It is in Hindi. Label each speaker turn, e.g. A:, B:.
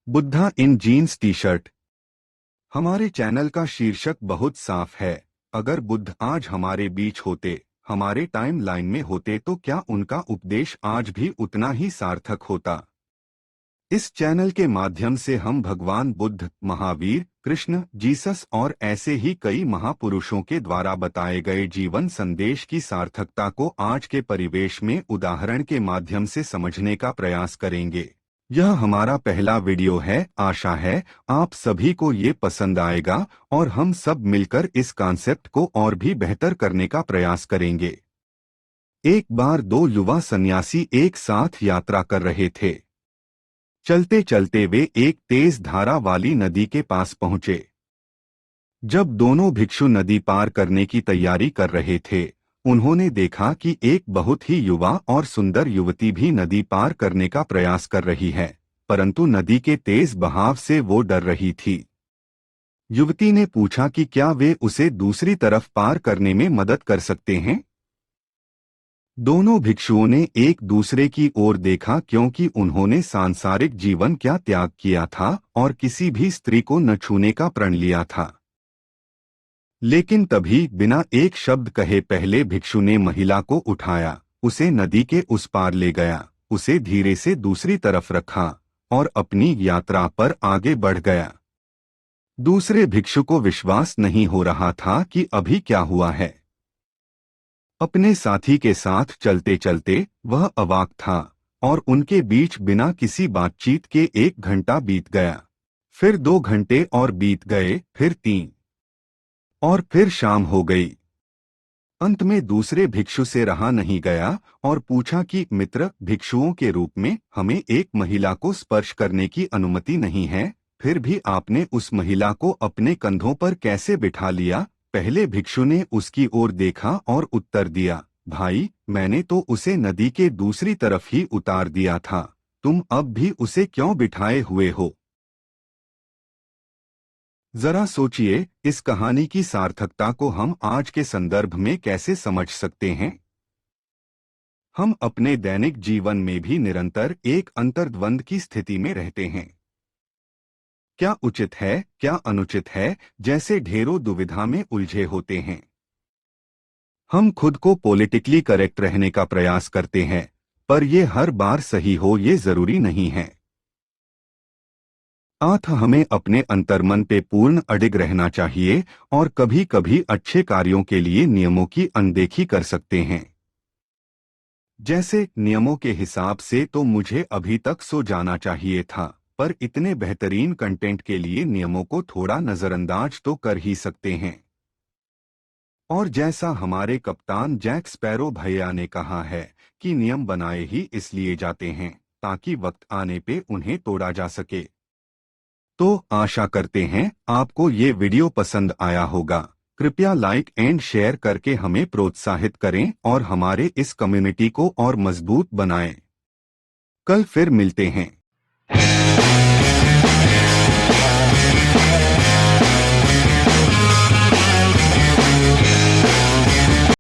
A: बुद्धा इन जीन्स टी शर्ट। हमारे चैनल का शीर्षक बहुत साफ है। अगर बुद्ध आज हमारे बीच होते, हमारे टाइम लाइन में होते, तो क्या उनका उपदेश आज भी उतना ही सार्थक होता? इस चैनल के माध्यम से हम भगवान बुद्ध, महावीर, कृष्ण, जीसस और ऐसे ही कई महापुरुषों के द्वारा बताए गए जीवन संदेश की सार्थकता को आज के परिवेश में उदाहरण के माध्यम से समझने का प्रयास करेंगे। यह हमारा पहला वीडियो है। आशा है आप सभी को ये पसंद आएगा और हम सब मिलकर इस कॉन्सेप्ट को और भी बेहतर करने का प्रयास करेंगे। एक बार दो युवा सन्यासी एक साथ यात्रा कर रहे थे। चलते चलते वे एक तेज धारा वाली नदी के पास पहुंचे। जब दोनों भिक्षु नदी पार करने की तैयारी कर रहे थे, उन्होंने देखा कि एक बहुत ही युवा और सुंदर युवती भी नदी पार करने का प्रयास कर रही है, परंतु नदी के तेज बहाव से वो डर रही थी। युवती ने पूछा कि क्या वे उसे दूसरी तरफ पार करने में मदद कर सकते हैं। दोनों भिक्षुओं ने एक दूसरे की ओर देखा, क्योंकि उन्होंने सांसारिक जीवन क्या त्याग किया था और किसी भी स्त्री को न छूने का प्रण लिया था। लेकिन तभी बिना एक शब्द कहे पहले भिक्षु ने महिला को उठाया, उसे नदी के उस पार ले गया, उसे धीरे से दूसरी तरफ रखा और अपनी यात्रा पर आगे बढ़ गया। दूसरे भिक्षु को विश्वास नहीं हो रहा था कि अभी क्या हुआ है। अपने साथी के साथ चलते चलते वह अवाक था और उनके बीच बिना किसी बातचीत के 1 घंटा बीत गया। फिर 2 घंटे और बीत गए, फिर 3 और फिर शाम हो गई। अंत में दूसरे भिक्षु से रहा नहीं गया और पूछा कि मित्र, भिक्षुओं के रूप में हमें एक महिला को स्पर्श करने की अनुमति नहीं है, फिर भी आपने उस महिला को अपने कंधों पर कैसे बिठा लिया? पहले भिक्षु ने उसकी ओर देखा और उत्तर दिया, भाई, मैंने तो उसे नदी के दूसरी तरफ ही उतार दिया था, तुम अब भी उसे क्यों बिठाए हुए हो? जरा सोचिए, इस कहानी की सार्थकता को हम आज के संदर्भ में कैसे समझ सकते हैं? हम अपने दैनिक जीवन में भी निरंतर एक अंतर्द्वंद की स्थिति में रहते हैं। क्या उचित है, क्या अनुचित है, जैसे ढेरों दुविधा में उलझे होते हैं। हम खुद को पॉलिटिकली करेक्ट रहने का प्रयास करते हैं, पर यह हर बार सही हो ये जरूरी नहीं है। हमें अपने अंतर्मन पे पूर्ण अडिग रहना चाहिए और कभी कभी अच्छे कार्यों के लिए नियमों की अनदेखी कर सकते हैं। जैसे नियमों के हिसाब से तो मुझे अभी तक सो जाना चाहिए था, पर इतने बेहतरीन कंटेंट के लिए नियमों को थोड़ा नजरअंदाज तो कर ही सकते हैं। और जैसा हमारे कप्तान जैक स्पैरो भैया ने कहा है कि नियम बनाए ही इसलिए जाते हैं ताकि वक्त आने पे उन्हें तोड़ा जा सके। तो आशा करते हैं आपको ये वीडियो पसंद आया होगा। कृपया लाइक एंड शेयर करके हमें प्रोत्साहित करें और हमारे इस कम्युनिटी को और मजबूत बनाएं। कल फिर मिलते हैं।